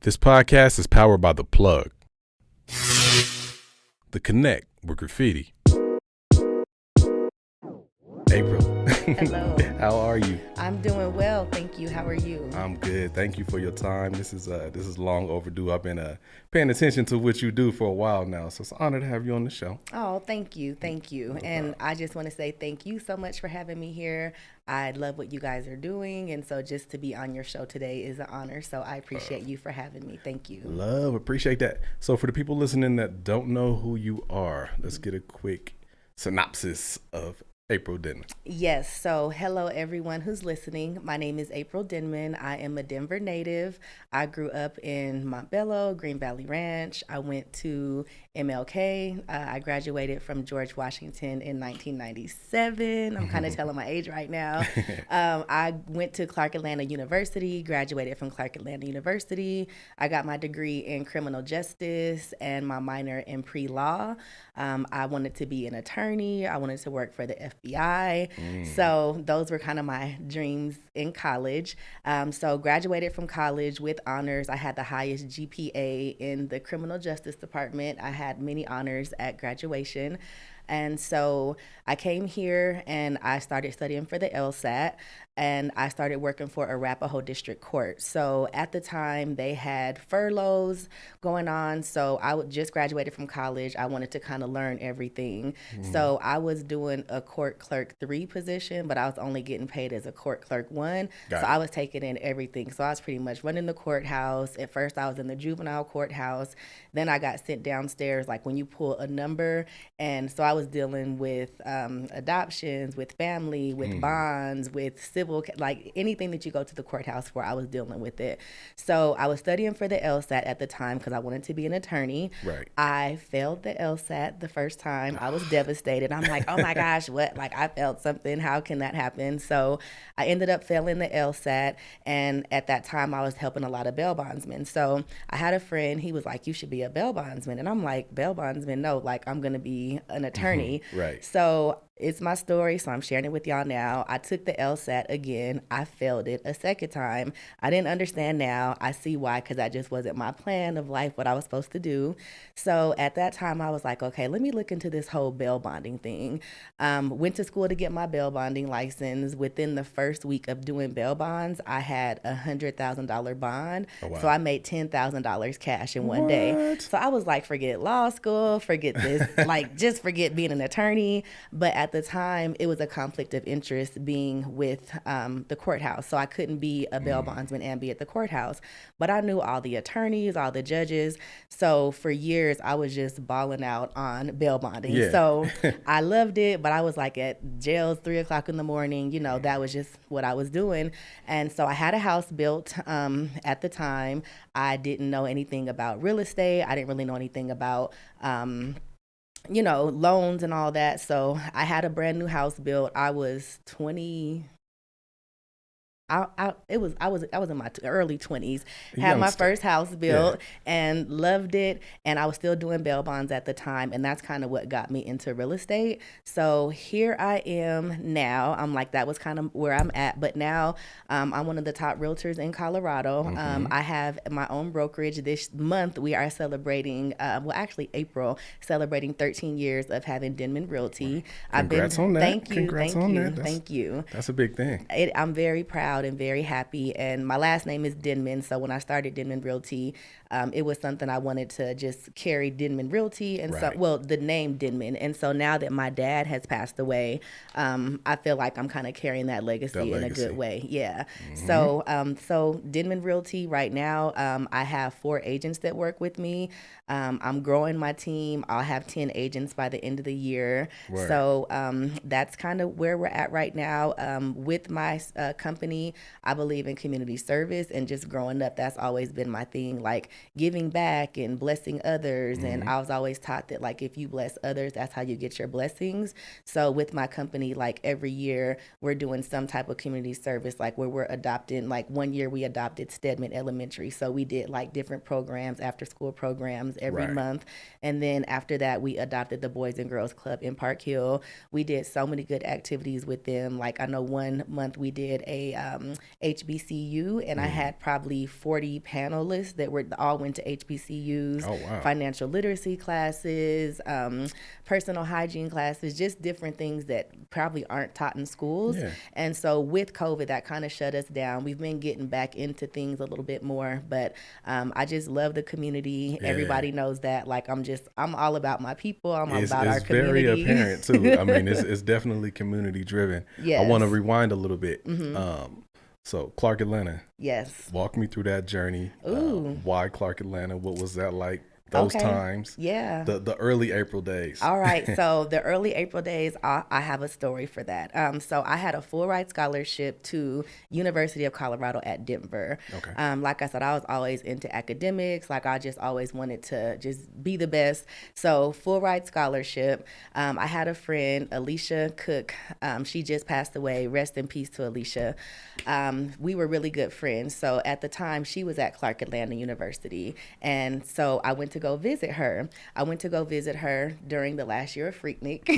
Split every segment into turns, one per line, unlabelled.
This podcast is powered by The Plug, The Connect with Graffiti. April.
Hello.
How are you?
I'm doing well, thank you. How are you?
I'm good. Thank you for your time. This is long overdue. I've been paying attention to what you do for a while now, so it's an honor to have you on the show.
Oh, thank you.
No
And
problem.
I just want to say thank you so much for having me here. I love what you guys are doing, and so just to be on your show today is an honor. So I appreciate you for having me. Thank you.
Appreciate that. So for the people listening that don't know who you are, let's get a quick synopsis of April Denmon.
Yes, so hello everyone who's listening. My name is April Denmon. I am a Denver native. I grew up in Montbello, Green Valley Ranch. I went to MLK. I graduated from George Washington in 1997. I'm kind of telling my age right now. I went to Clark Atlanta University, graduated from Clark Atlanta University. I got my degree in criminal justice and my minor in pre-law. I wanted to be an attorney. I wanted to work for the FBI. So those were kind of my dreams in college. So graduated from college with honors. I had the highest GPA in the criminal justice department. I had many honors at graduation. And so I came here and I started studying for the LSAT, and I started working for Arapahoe District Court. So at the time they had furloughs going on. So I just graduated from college. I wanted to kind of learn everything. So I was doing a court clerk 3 position, but I was only getting paid as a court clerk 1.
Got
So
it.
I was taking in everything. So I was pretty much running the courthouse. At first I was in the juvenile courthouse. Then I got sent downstairs, like when you pull a number. And so I was dealing with adoptions, with family, with bonds, with civil, like anything that you go to the courthouse for, I was dealing with it. So I was studying for the LSAT at the time because I wanted to be an attorney.
Right.
I failed the LSAT the first time. I was devastated. I'm like, oh my gosh, what? Like I failed something. How can that happen? So I ended up failing the LSAT. And at that time, I was helping a lot of bail bondsmen. So I had a friend, he was like, you should be a bail bondsman. And I'm like, bail bondsman? No, like I'm going to be an attorney.
Right.
So it's my story, so I'm sharing it with y'all now. I took the LSAT again. I failed it a second time. I didn't understand now. I see why, because that just wasn't my plan of life, what I was supposed to do. So at that time, I was like, okay, let me look into this whole bail bonding thing. Went to school to get my bail bonding license. Within the first week of doing bail bonds, I had a $100,000 bond.
Oh, wow.
So I made $10,000 cash in one day. So I was like, forget law school, forget this, like just forget being an attorney. But at the time, it was a conflict of interest being with the courthouse. So I couldn't be a bail bondsman and be at the courthouse. But I knew all the attorneys, all the judges. So for years, I was just balling out on bail bonding.
Yeah.
So I loved it, but I was like at jails 3 o'clock in the morning. You know, that was just what I was doing. And so I had a house built at the time. I didn't know anything about real estate. I didn't really know anything about loans and all that. So I had a brand new house built. I was 20. I was in my early 20s, had my
Youngster.
first house built and loved it, and I was still doing bail bonds at the time, and that's kind of what got me into real estate. So here I am now. I'm like, that was kind of where I'm at, but now I'm one of the top realtors in Colorado. I have my own brokerage. This month we are celebrating, April, celebrating 13 years of having Denmon Realty.
Congrats on that.
Thank you,
Congrats
thank
on
you,
that.
thank you.
That's a big thing.
I'm very proud and very happy, and my last name is Denmon. So when I started Denmon Realty, it was something I wanted to just carry Denmon Realty, and
Right.
the name Denmon. And so now that my dad has passed away, I feel like I'm kind of carrying that legacy in a good way. Yeah. So Denmon Realty right now, I have 4 agents that work with me. I'm growing my team. I'll have 10 agents by the end of the year.
Word.
So that's kind of where we're at right now. With my company, I believe in community service, and just growing up, that's always been my thing, like giving back and blessing others. And I was always taught that, like, if you bless others, that's how you get your blessings. So with my company, like every year we're doing some type of community service, like where we're adopting, like one year we adopted Stedman Elementary. So we did like different programs, after school programs every
Right.
month. And then after that, we adopted the Boys and Girls Club in Park Hill. We did so many good activities with them. Like I know one month we did a HBCU, and I had probably 40 panelists that were all went to HBCUs,
Oh, wow.
financial literacy classes, personal hygiene classes, just different things that probably aren't taught in schools.
Yeah.
And so with COVID, that kind of shut us down. We've been getting back into things a little bit more, but I just love the community.
Yeah.
Everybody knows that. Like I'm all about my people. I'm all
It's,
about our
it's very
community.
apparent too. I mean, it's definitely community driven. I want to
Yes.
rewind a little bit. So Clark Atlanta,
Yes.
walk me through that journey.
Ooh.
Why Clark Atlanta? What was that like? Those
Okay.
times,
Yeah.
the early April days.
All right. So the early April days, I have a story for that. So I had a full ride scholarship to University of Colorado at Denver.
Okay.
Like I said, I was always into academics. Like I just always wanted to just be the best. So full ride scholarship. I had a friend, Alicia Cook. She just passed away. Rest in peace to Alicia. We were really good friends. So at the time, she was at Clark Atlanta University, and so I went to go visit her. I went to go visit her during the last year of Freaknik.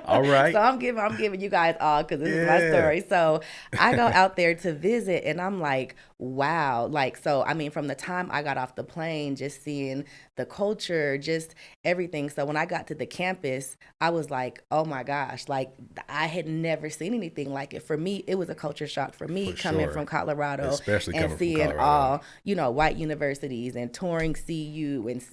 All right.
So I'm giving you guys all because this is my story. So I go out there to visit, and I'm like, wow. Like, so I mean, from the time I got off the plane, just seeing the culture, just everything. So when I got to the campus, I was like, oh my gosh, like I had never seen anything like it. For me, it was a culture shock for me coming from Colorado,
especially
and
coming
seeing
from Colorado.
all white universities and touring CU and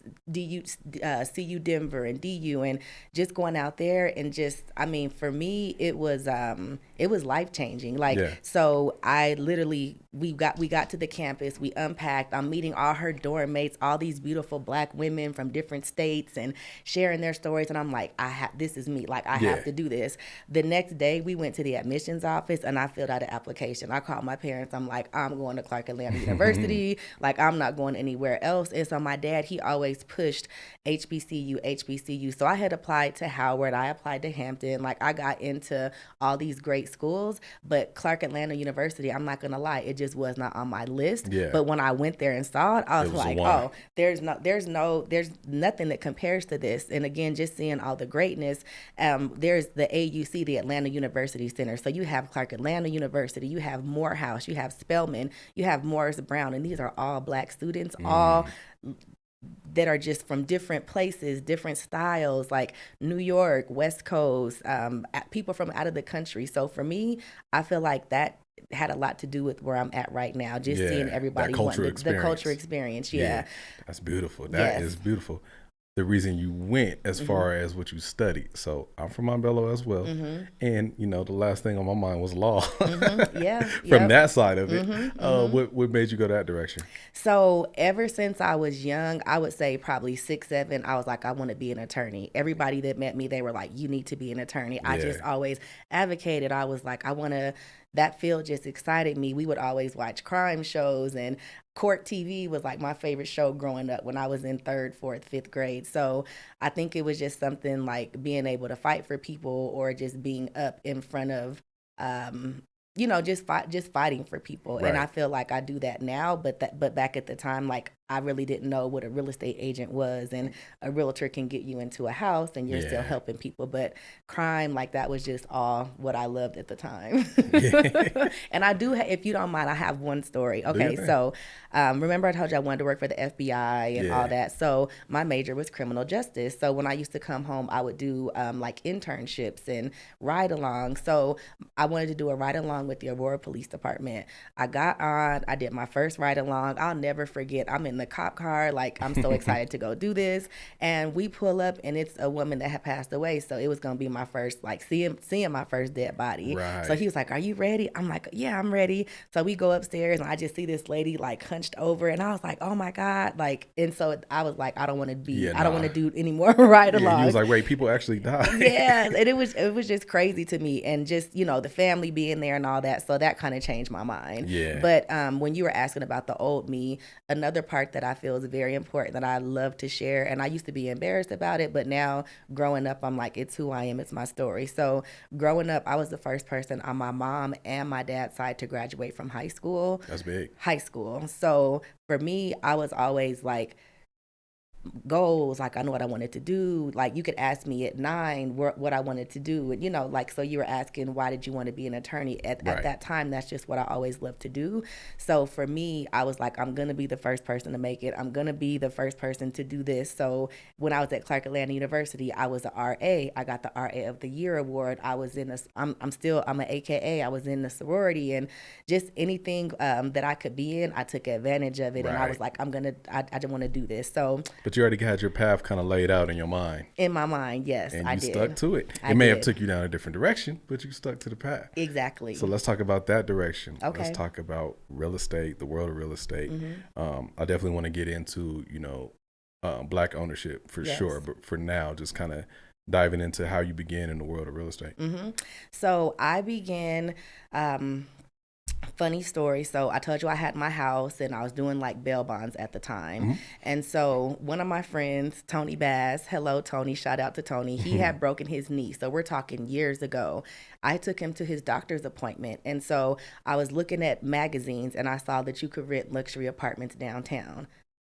CU Denver and DU, and just going out there and just, I mean, for me, it was life changing. Like, so I literally, we got to the campus, we unpacked, I'm meeting all her dorm mates, all these beautiful Black women from different states and sharing their stories. And I'm like, this is me. Like, I have to do this. The next day we went to the admissions office and I filled out an application. I called my parents. I'm like, I'm going to Clark Atlanta University. Like, I'm not going anywhere else. And so my dad, he always pushed HBCU. So I had applied to Howard. I applied to Hampton. Like, I got into all these great schools, but Clark Atlanta University, I'm not going to lie, it just was not on my list.
Yeah.
But when I went there and saw it, I was like, oh, there's nothing that compares to this. And again, just seeing all the greatness, there's the AUC, the Atlanta University Center. So you have Clark Atlanta University, you have Morehouse, you have Spelman, you have Morris Brown, and these are all Black students, all that are just from different places, different styles, like New York, West Coast, people from out of the country. So for me, I feel like that had a lot to do with where I'm at right now. Just seeing everybody
the culture
experience.
That's beautiful. That is beautiful. The reason you went as far as what you studied. So I'm from Montbello as well. And, you know, the last thing on my mind was law. From that side of it. What made you go that direction?
So ever since I was young, I would say probably 6, 7, I was like, I want to be an attorney. Everybody that met me, they were like, you need to be an attorney. I just always advocated. I was like, that field just excited me. We would always watch crime shows, and Court TV was like my favorite show growing up when I was in 3rd, 4th, 5th grade. So I think it was just something like being able to fight for people, or just being up in front of, just fighting for people.
Right.
And I feel like I do that now, but back at the time, like I really didn't know what a real estate agent was, and a realtor can get you into a house and you're still helping people. But crime, like that was just all what I loved at the time. And I do, if you don't mind, I have one story. Okay, so remember I told you I wanted to work for the FBI and all that. So my major was criminal justice. So when I used to come home, I would do like internships and ride along. So I wanted to do a ride along with the Aurora Police Department. I got on, I did my first ride along. I'll never forget. I'm in the cop car, like I'm so excited to go do this, and we pull up and it's a woman that had passed away, so it was gonna be my first, like, seeing my first dead body.
Right.
So he was like, are you ready? I'm like, yeah, I'm ready. So we go upstairs and I just see this lady like hunched over, and I was like, oh my God, like, and so I was like, I don't want to do any more ride along.
He was like, wait, people actually died.
And it was just crazy to me, and just, the family being there and all that, so that kind of changed my mind. But when you were asking about the old me, another part that I feel is very important that I love to share, and I used to be embarrassed about it, but now growing up, I'm like, it's who I am, it's my story. So growing up, I was the first person on my mom and my dad's side to graduate from high school.
That's big.
High school. So for me, I was always like, goals. Like I know what I wanted to do. Like you could ask me at 9 what I wanted to do. And, like, so you were asking, why did you want to be an attorney? At that time, that's just what I always loved to do. So for me, I was like, I'm going to be the first person to make it. I'm going to be the first person to do this. So when I was at Clark Atlanta University, I was a RA. I got the RA of the Year award. I was in I'm an AKA. I was in the sorority, and just anything that I could be in, I took advantage of it. And I was like, I just want to do this. So,
but you already had your path kind of laid out in your mind.
In my mind, yes,
and
I
did.
And
you stuck to it. It may have took you down a different direction, but you stuck to the path.
Exactly.
So let's talk about that direction.
Okay.
Let's talk about real estate, the world of real estate. I definitely want to get into, Black ownership for sure. But for now, just kind of diving into how you began in the world of real estate.
So I began, funny story. So I told you I had my house and I was doing like bail bonds at the time. And so one of my friends, Tony Bass, hello, Tony, shout out to Tony. He had broken his knee. So we're talking years ago. I took him to his doctor's appointment. And so I was looking at magazines and I saw that you could rent luxury apartments downtown.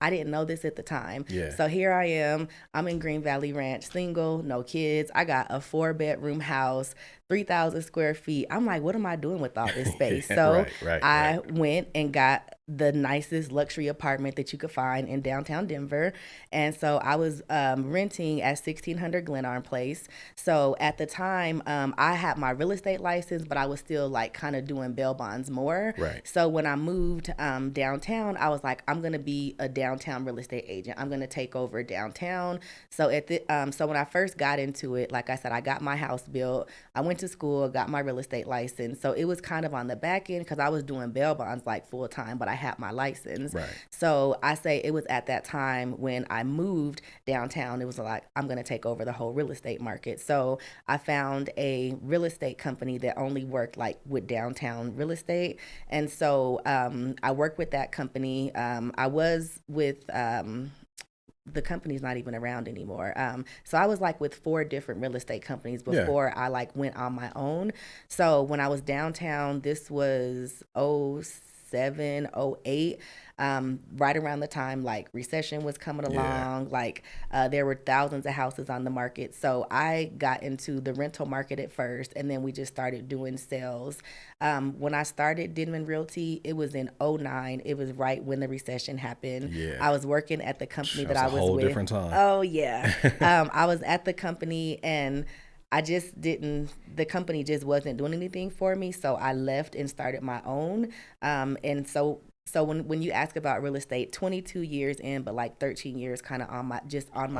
I didn't know this at the time.
Yeah.
So here I am. I'm in Green Valley Ranch, single, no kids. I got a 4-bedroom house, 3,000 square feet. I'm like, what am I doing with all this space? So I went and got the nicest luxury apartment that you could find in downtown Denver. And so I was renting at 1600 Glenarm Place. So at the time, I had my real estate license, but I was still like kind of doing bail bonds more. So when I moved downtown, I was like, I'm going to be a downtown real estate agent. I'm going to take over downtown. So so when I first got into it, like I said, I got my house built. I went to school, got my real estate license. So it was kind of on the back end because I was doing bail bonds like full time, but I had my license. So I say it was at that time when I moved downtown, it was like, I'm going to take over the whole real estate market. So I found a real estate company that only worked like with downtown real estate. And so I worked with that company. I was with the company's not even around anymore. So I was like with 4 different real estate companies before I like went on my own. So when I was downtown, this was 07, 08, right around the time like recession was coming along. Like there were thousands of houses on the market. So I got into the rental market at first, and then we just started doing sales. When I started Denmon Realty, it was in 09. It was right when the recession happened. I was working at the company that I was with.
A whole different time.
Oh yeah. I was at the company and the company just wasn't doing anything for me. So I left and started my own. And so when you ask about real estate, 22 years in, but like 13 years kind of on my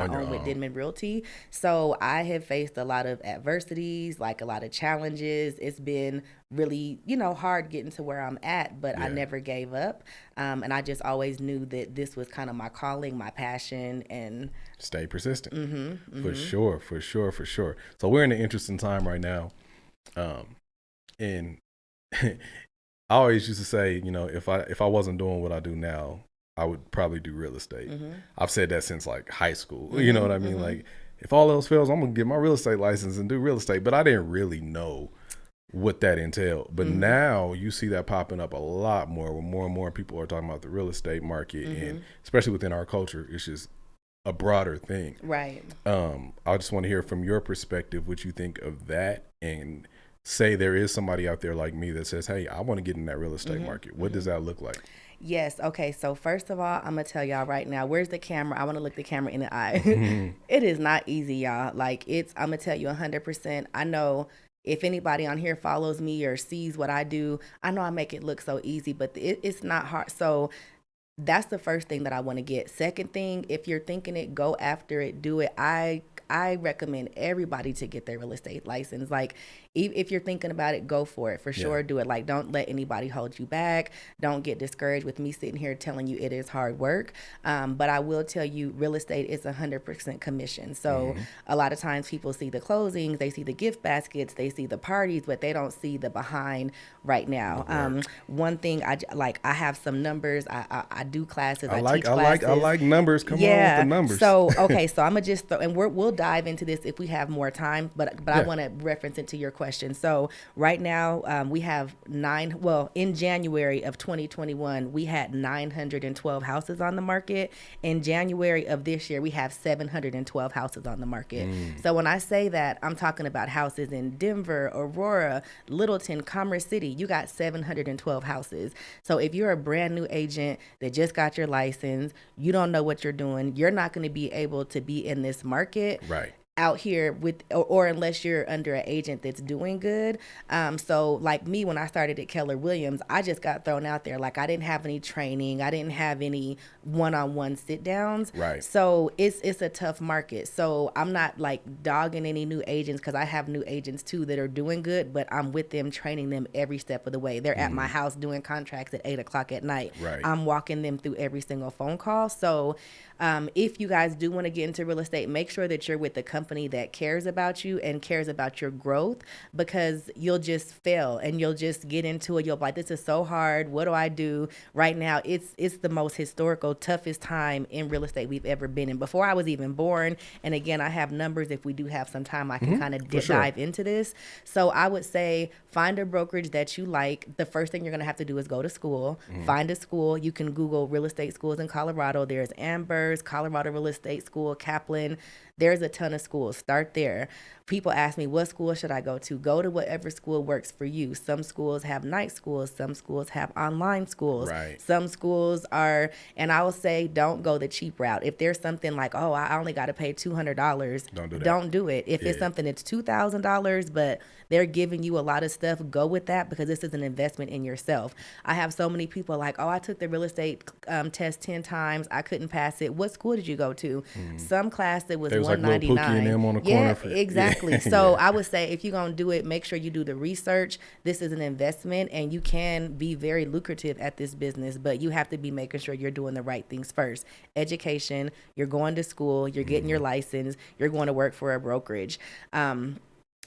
own with Denmon Realty. So I have faced a lot of adversities, like a lot of challenges. It's been really, hard getting to where I'm at, but I never gave up. And I just always knew that this was kind of my calling, my passion, and
stay persistent. For sure. So we're in an interesting time right now. And I always used to say, if I wasn't doing what I do now, I would probably do real estate. I've said that since like high school. You know what I mean? Like if all else fails, I'm gonna get my real estate license and do real estate. But I didn't really know what that entailed. But now you see that popping up a lot more, when more and more people are talking about the real estate market, and especially within our culture, it's just a broader thing.
Right.
I just want to hear from your perspective what you think of that, and say there is somebody out there like me that says, hey, I want to get in that real estate market. What does that look like?
Yes. Okay. So first of all, I'm going to tell y'all right now, where's the camera? I want to look the camera in the eye. It is not easy, y'all. Like I'm going to tell you 100%. I know if anybody on here follows me or sees what I do, I know I make it look so easy, but it's not hard. So that's the first thing that I want to get. Second thing, if you're thinking it, go after it, do it. I recommend everybody to get their real estate license. Like if you're thinking about it, go for it. For sure, do it. Like don't let anybody hold you back. Don't get discouraged with me sitting here telling you it is hard work. But I will tell you, real estate is 100% commission. So a lot of times people see the closings, they see the gift baskets, they see the parties, but they don't see the behind right now. One thing I have some numbers. I do classes. I teach classes.
I like numbers. Come on with the numbers.
So okay, so I'm gonna just throw, and we'll dive into this if we have more time, but I want to reference it to your question. So right now we have in January of 2021, we had 912 houses on the market. In January of this year, we have 712 houses on the market. So when I say that, I'm talking about houses in Denver, Aurora, Littleton, Commerce City. You got 712 houses. So if you're a brand new agent that just got your license, you don't know what you're doing, you're not going to be able to be in this market.
Right.
Out here with, or unless you're under an agent that's doing good. So like me, when I started at Keller Williams, I just got thrown out there. Like I didn't have any training. I didn't have any one-on-one sit downs.
Right.
So it's a tough market. So I'm not like dogging any new agents, because I have new agents too that are doing good, but I'm with them, training them every step of the way. They're at my house doing contracts at 8:00 at night.
Right.
I'm walking them through every single phone call. So if you guys do want to get into real estate, make sure that you're with the company that cares about you and cares about your growth, because you'll just fail and you'll just get into it. You'll be like, this is so hard. What do I do? Right now, it's the most historical, toughest time in real estate we've ever been in. Before I was even born, and again, I have numbers. If we do have some time, I can kind of dive into this. So I would say find a brokerage that you like. The first thing you're going to have to do is go to school. Find a school. You can Google real estate schools in Colorado. There's Amber's, Colorado Real Estate School, Kaplan. There's a ton of schools. Start there. People ask me, what school should I go to? Go to whatever school works for you. Some schools have night schools. Some schools have online schools.
Right.
Some schools are, and I will say, don't go the cheap route. If there's something like, oh, I only got to pay $200, don't do it. If it's something that's $2,000, but they're giving you a lot of stuff, go with that, because this is an investment in yourself. I have so many people like, oh, I took the real estate test 10 times. I couldn't pass it. What school did you go to? Some class that was $199. Like Pookie and them on the corner. Exactly. Yeah. So I would say if you're going to do it, make sure you do the research. This is an investment, and you can be very lucrative at this business, but you have to be making sure you're doing the right things first. Education, you're going to school, you're getting your license, you're going to work for a brokerage.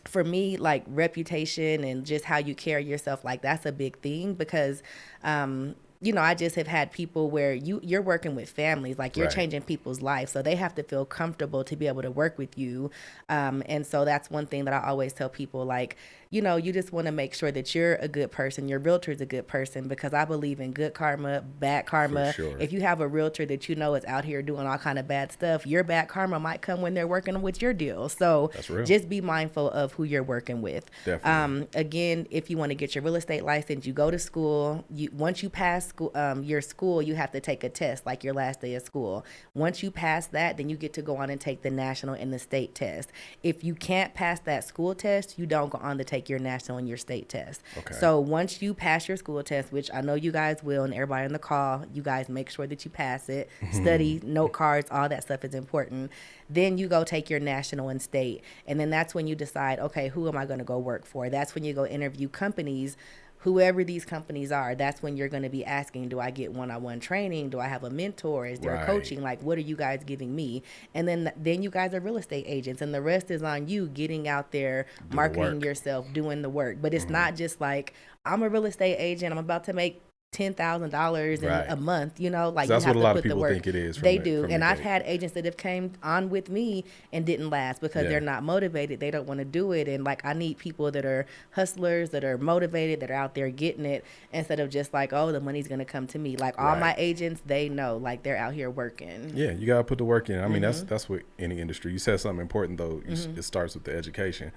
For me, like reputation and just how you carry yourself, like that's a big thing, because I just have had people where you're working with families, like you're changing people's lives. So they have to feel comfortable to be able to work with you. And so that's one thing that I always tell people, like, you just want to make sure that you're a good person. Your realtor is a good person, because I believe in good karma, bad karma.
For sure.
If you have a realtor that is out here doing all kind of bad stuff, your bad karma might come when they're working with your deal. So just be mindful of who you're working with.
Definitely.
Again, if you want to get your real estate license, you go to school. Once you pass school, your school, you have to take a test, like your last day of school. Once you pass that, then you get to go on and take the national and the state test. If you can't pass that school test, you don't go on to take your national and your state test.
Okay.
So once you pass your school test, which I know you guys will, and everybody on the call, you guys make sure that you pass it. Study, note cards, all that stuff is important. Then you go take your national and state. And then that's when you decide, okay, who am I going to go work for? That's when you go interview companies. Whoever these companies are, that's when you're going to be asking, do I get one-on-one training? Do I have a mentor? Is there coaching? Like, what are you guys giving me? And then you guys are real estate agents, and the rest is on you, getting out there, marketing yourself, doing the work. But it's not just like, I'm a real estate agent, I'm about to make $10,000 in a month, like
that's
you have
what a
to
lot
put
of people
the work.
think it is.
They do. And I've had agents that have came on with me and didn't last because they're not motivated. They don't want to do it. And like, I need people that are hustlers, that are motivated, that are out there getting it, instead of just like, oh, the money's going to come to me. Like all my agents, they know, like they're out here working.
Yeah, you got to put the work in. I mean, that's what any industry. You said something important though. It starts with the education.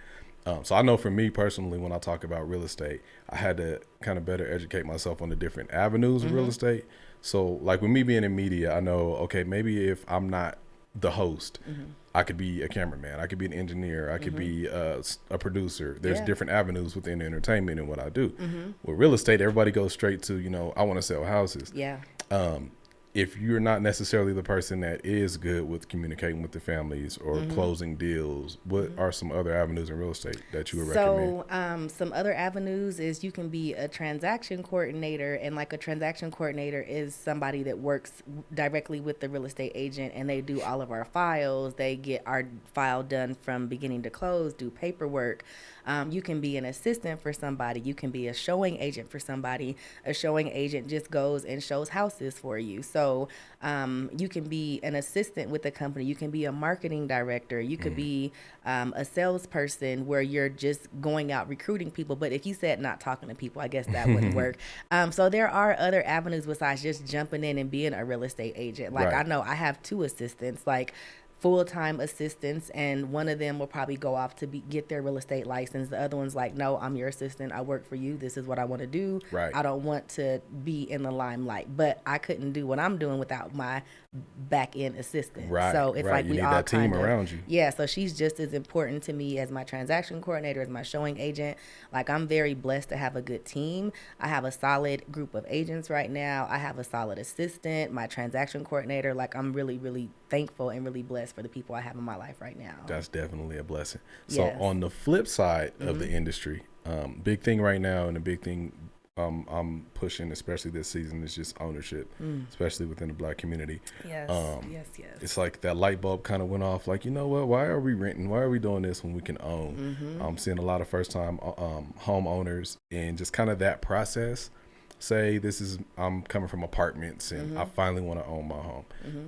So I know for me personally, when I talk about real estate, I had to kind of better educate myself on the different avenues of real estate. So like with me being in media, I know, okay, maybe if I'm not the host, I could be a cameraman, I could be an engineer, I could be a producer. There's different avenues within entertainment and what I do. With real estate, everybody goes straight to, I want to sell houses.
Yeah.
If you're not necessarily the person that is good with communicating with the families or closing deals, what are some other avenues in real estate that you would recommend?
So some other avenues is you can be a transaction coordinator, and like a transaction coordinator is somebody that works directly with the real estate agent, and they do all of our files. They get our file done from beginning to close, do paperwork. You can be an assistant for somebody. You can be a showing agent for somebody. A showing agent just goes and shows houses for you. So So you can be an assistant with the company. You can be a marketing director. You could be a salesperson where you're just going out recruiting people. But if you said not talking to people, I guess that wouldn't work. So there are other avenues besides just jumping in and being a real estate agent. Like I know I have 2 assistants, like full-time assistants, and one of them will probably go off to get their real estate license. The other one's like, no, I'm your assistant. I work for you. This is what I want to do. I don't want to be in the limelight, but I couldn't do what I'm doing without my back-end assistant. So it's like we
need
all
that team around you.
Yeah, so she's just as important to me as my transaction coordinator, as my showing agent. Like, I'm very blessed to have a good team. I have a solid group of agents right now. I have a solid assistant, my transaction coordinator. Like, I'm really, really thankful and really blessed for the people I have in my life right now.
That's definitely a blessing. So on the flip side of the industry, big thing right now, and a big thing I'm pushing, especially this season, is just ownership, especially within the Black community.
Yes.
It's like that light bulb kind of went off. Like, you know what? Why are we renting? Why are we doing this when we can own? I'm seeing a lot of first-time homeowners, and just kind of that process. Say I'm coming from apartments and I finally want to own my home.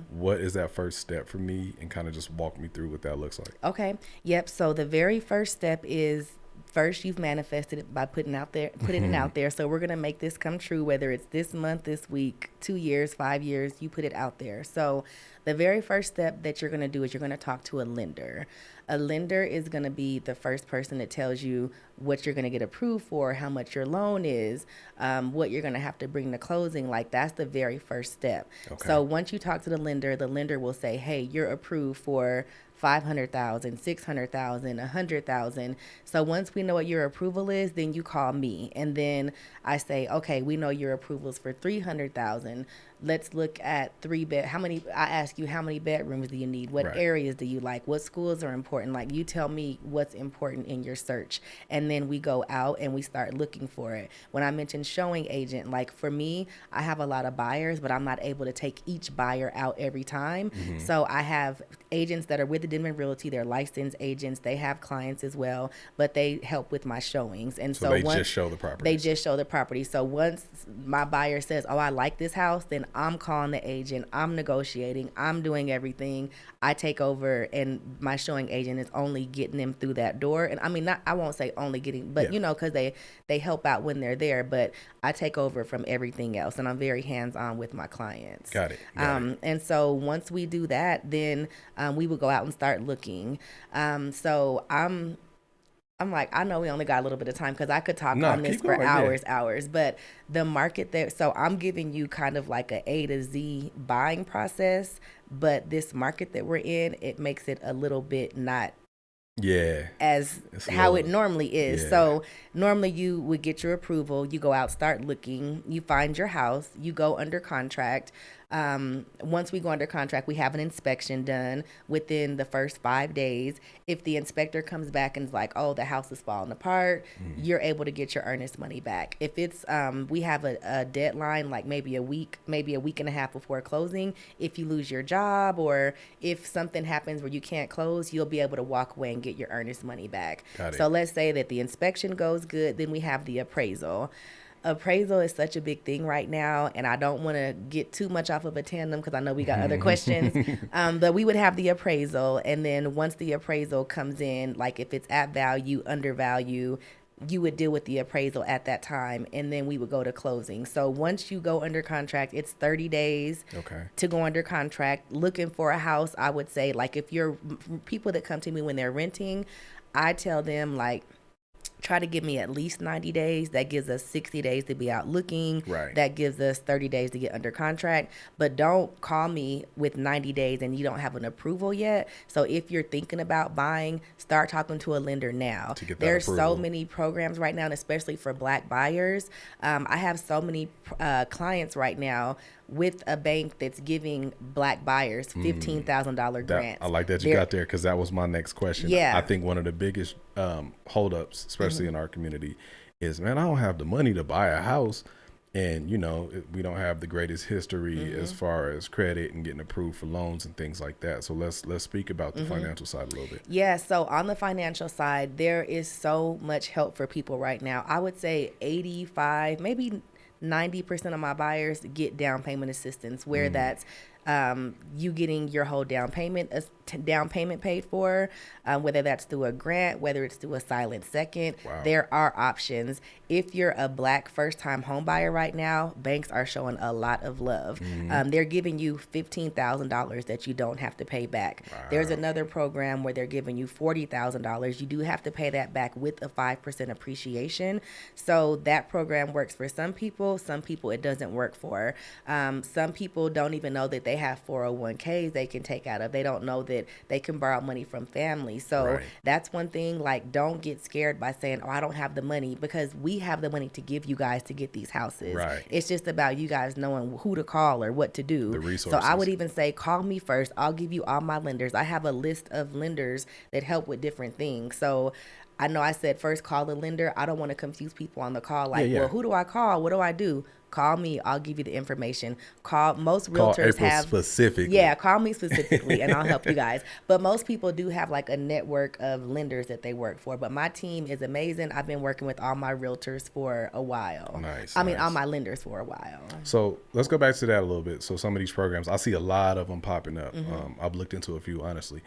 What is that first step for me? And kind of just walk me through what that looks like.
Okay. Yep. So the very first step is, first, you've manifested it by putting it out there. So we're going to make this come true, whether it's this month, this week, 2 years, 5 years, you put it out there. So the very first step that you're going to do is you're going to talk to a lender. A lender is going to be the first person that tells you what you're going to get approved for, how much your loan is, what you're going to have to bring to closing. Like, that's the very first step. Okay. So once you talk to the lender will say, hey, you're approved for 500,000, 600,000, 100,000. So once we know what your approval is, then you call me. And then I say, okay, we know your approval is for 300,000. Let's look at I ask you, how many bedrooms do you need? What areas do you like? What schools are important? Like, you tell me what's important in your search. And then we go out and we start looking for it. When I mentioned showing agent, like for me, I have a lot of buyers, but I'm not able to take each buyer out every time. So I have agents that are with the Denmon Realty. They're licensed agents. They have clients as well, but they help with my showings. And so
just show the property.
They just show the property. So once my buyer says, oh, I like this house, then I'm calling the agent. I'm negotiating. I'm doing everything. I take over, and my showing agent is only getting them through that door. And I mean, I won't say only getting, but you know, because they help out when they're there, but I take over from everything else, and I'm very hands-on with my clients.
Got it.
And so once we do that, then we will go out and start looking. So I'm like, I know we only got a little bit of time because I could talk on this for hours, but the market there, so I'm giving you kind of like A to Z buying process, but this market that we're in, it makes it a little bit not as how it normally is. So normally you would get your approval, you go out, start looking, you find your house, you go under contract. Once we go under contract, we have an inspection done within the first 5 days. If the inspector comes back and is like, oh, the house is falling apart, you're able to get your earnest money back. If it's, we have a deadline, like maybe a week and a half before closing. If you lose your job or if something happens where you can't close, you'll be able to walk away and get your earnest money back. So let's say that the inspection goes good, then we have the appraisal. Appraisal is such a big thing right now, and I don't want to get too much off of a tandem because I know we got other questions, but we would have the appraisal, and then once the appraisal comes in, like if it's at value, undervalue, you would deal with the appraisal at that time, and then we would go to closing. So once you go under contract, it's 30 days to go under contract. Looking for a house, I would say, like if you're people that come to me when they're renting, I tell them like, try to give me at least 90 days. That gives us 60 days to be out looking. That gives us 30 days to get under contract. But don't call me with 90 days and you don't have an approval yet. So if you're thinking about buying, start talking to a lender now. There's so many programs right now, and especially for Black buyers. I have so many clients right now with a bank that's giving Black buyers $15,000 grants.
I like that you got there, because that was my next question. I think one of the biggest holdups, especially in our community, is, man, I don't have the money to buy a house. And, you know, we don't have the greatest history as far as credit and getting approved for loans and things like that. So let's speak about the financial side a little bit.
Yeah, so on the financial side, there is so much help for people right now. I would say 85, maybe 90% of my buyers get down payment assistance, where that's you getting your whole down payment paid for, whether that's through a grant, whether it's through a silent second.
Wow.
There are options. If you're a Black first-time home buyer right now, banks are showing a lot of love. They're giving you $15,000 that you don't have to pay back.
Wow.
There's another program where they're giving you $40,000. You do have to pay that back with a 5% appreciation. So that program works for some people it doesn't work for. Some people don't even know that they have 401ks they can take out of. They don't know that they can borrow money from family. So that's one thing, like, don't get scared by saying, oh, I don't have the money, because we have the money to give you guys to get these houses.
Right.
It's just about you guys knowing who to call or what to do.
The resources.
So I would even say, call me first. I'll give you all my lenders. I have a list of lenders that help with different things. So I know I said first call the lender. I don't want to confuse people on the call. Like, well, who do I call? What do I do? Call me. I'll give you the information. Most realtors have
specifically.
Yeah, call me specifically and I'll help you guys. But most people do have like a network of lenders that they work for. But my team is amazing. I've been working with all my realtors for a while. I mean, all my lenders for a while.
So let's go back to that a little bit. So some of these programs, I see a lot of them popping up. I've looked into a few, honestly.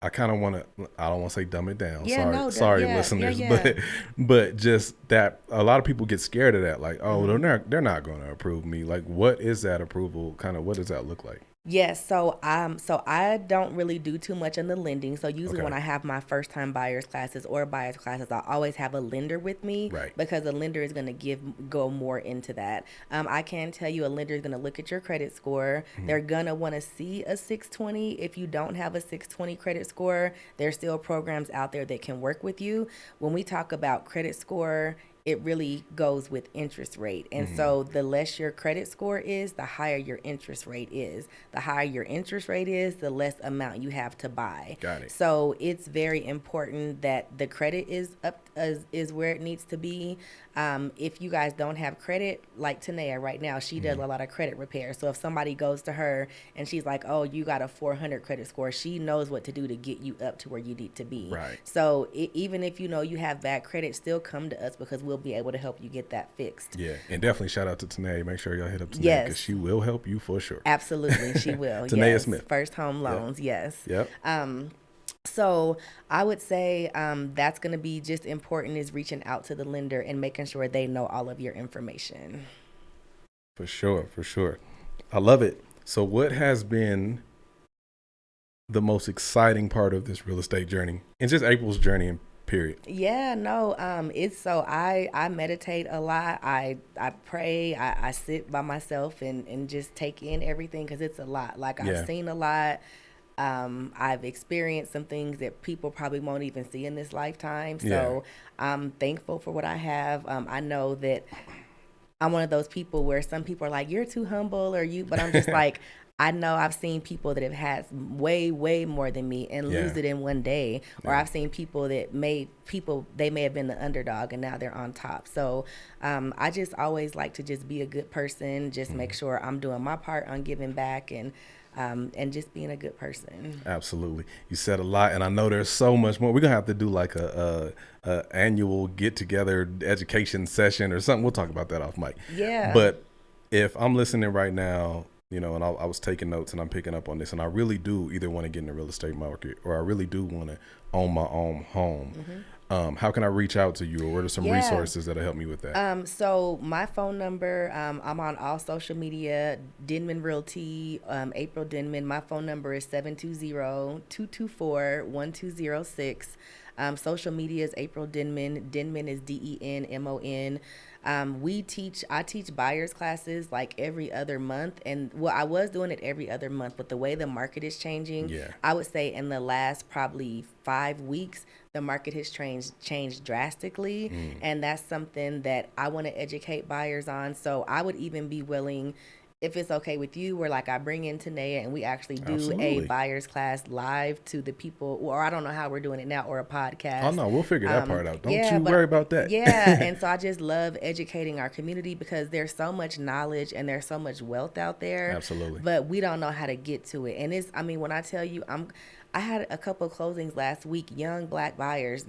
I kind of want to, I don't want to say dumb it down. Sorry, listeners. But just that a lot of people get scared of that. Like, oh, they're not going to approve me. Like, what is that approval? Kind of, what does that look like?
Yes, so I don't really do too much on the lending. So usually when I have my first time buyers classes or buyers classes, I always have a lender with me, because a lender is going to go more into that. I can tell you a lender is going to look at your credit score. They're going to want to see a 620. If you don't have a 620 credit score, there's still programs out there that can work with you. When we talk about credit score, it really goes with interest rate. And so the less your credit score is, the higher your interest rate is. The higher your interest rate is, the less amount you have to buy.
Got it.
So it's very important that the credit is up, is where it needs to be. If you guys don't have credit, like Tanea right now, she does a lot of credit repair. So if somebody goes to her and she's like, oh, you got a 400 credit score, she knows what to do to get you up to where you need to be.
Right.
So even if you know you have bad credit, still come to us, because we'll be able to help you get that fixed.
Yeah, and definitely shout out to Tanea. Make sure y'all hit up Tanea, because she will help you for sure.
Absolutely, she will.
Tanea Smith.
First home loans, yes.
Yep.
So I would say that's going to be just important, is reaching out to the lender and making sure they know all of your information.
For sure. I love it. So what has been the most exciting part of this real estate journey, and just April's journey, period?
Yeah, no, it's so I meditate a lot. I pray. I sit by myself and just take in everything, because it's a lot. Like, I've seen a lot. I've experienced some things that people probably won't even see in this lifetime. So I'm thankful for what I have. I know that I'm one of those people where some people are like, you're too humble, but I'm just like, I know I've seen people that have had way, way more than me and lose it in one day. Or I've seen people that they may have been the underdog and now they're on top. So I just always like to just be a good person, just make sure I'm doing my part on giving back, and just being a good person.
Absolutely. You said a lot, and I know there's so much more. We're going to have to do like a annual get-together education session or something. We'll talk about that off mic.
Yeah.
But if I'm listening right now, and I was taking notes and I'm picking up on this, and I really do either want to get in the real estate market, or I really do want to own my own home. How can I reach out to you, or what are some resources that'll help me with that?
So my phone number, I'm on all social media, Denmon Realty, April Denmon. My phone number is 720-224-1206. Social media is April Denmon. Denmon is Denmon. I teach buyers classes like every other month, and I was doing it every other month, but the way the market is changing, I would say in the last probably 5 weeks, the market has changed drastically, and that's something that I want to educate buyers on. So I would even be willing, if it's okay with you, where like I bring in Tanea and we actually do a buyer's class live to the people, or I don't know how we're doing it now, or a podcast.
Oh no, we'll figure that part out. Don't you worry about that.
Yeah, and so I just love educating our community, because there's so much knowledge and there's so much wealth out there.
Absolutely.
But we don't know how to get to it. And when I tell you, I had a couple of closings last week, young Black buyers,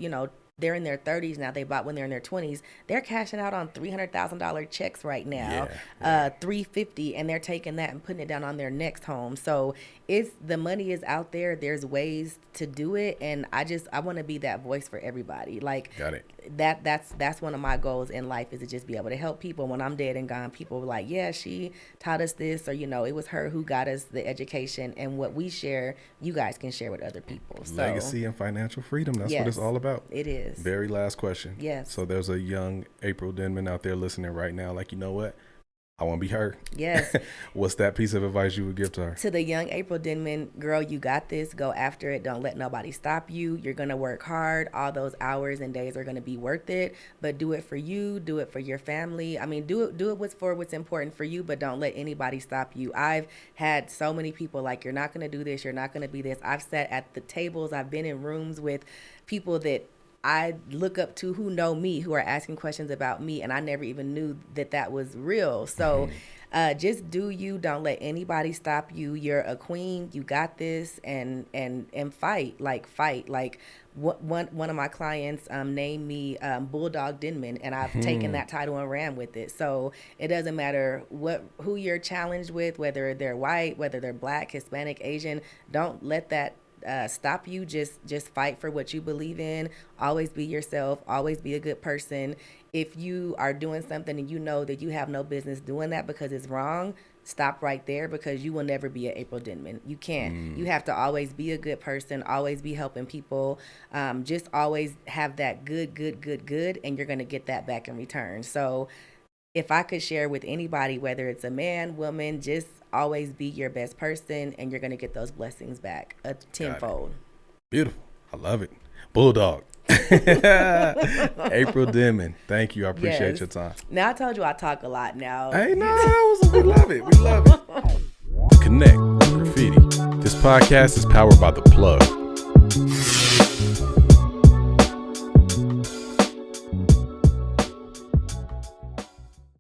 they're in their 30s now. They bought when they're in their 20s. They're cashing out on $300,000 checks right now, $350, and they're taking that and putting it down on their next home. So the money is out there. There's ways to do it, and I want to be that voice for everybody. Like,
got it.
That's one of my goals in life, is to just be able to help people. When I'm dead and gone, people are like, yeah, she taught us this, or it was her who got us the education, and what we share, you guys can share with other people. So,
legacy and financial freedom, that's what it's all about.
It is.
Very last question.
Yes.
So there's a young April Denmon out there listening right now, like, you know what? I want to be her.
Yes.
What's that piece of advice you would give to her?
To the young April Denmon, girl, you got this. Go after it. Don't let nobody stop you. You're going to work hard. All those hours and days are going to be worth it. But do it for you. Do it for your family. I mean, do it what's important for you, but don't let anybody stop you. I've had so many people like, you're not going to do this. You're not going to be this. I've sat at the tables. I've been in rooms with people that I look up to, who know me, who are asking questions about me, and I never even knew that was real. So just do you. Don't let anybody stop you. You're a queen. You got this, and fight. Like, one of my clients named me Bulldog Denmon, and I've taken that title and ran with it. So it doesn't matter who you're challenged with, whether they're white, whether they're Black, Hispanic, Asian. Don't let that stop you. Just fight for what you believe in. Always be yourself. Always be a good person. If you are doing something and you know that you have no business doing that because it's wrong, stop right there, because you will never be an April Denmon. You can't. You have to always be a good person. Always be helping people. Just always have that good, and you're going to get that back in return. So if I could share with anybody, whether it's a man, woman, just always be your best person, and you're going to get those blessings back tenfold.
Beautiful. I love it. Bulldog. April Denmon, thank you. I appreciate your time.
Now, I told you I talk a lot now.
Hey, no, we love it. We love it. Connect Graffiti. This podcast is powered by The Plug.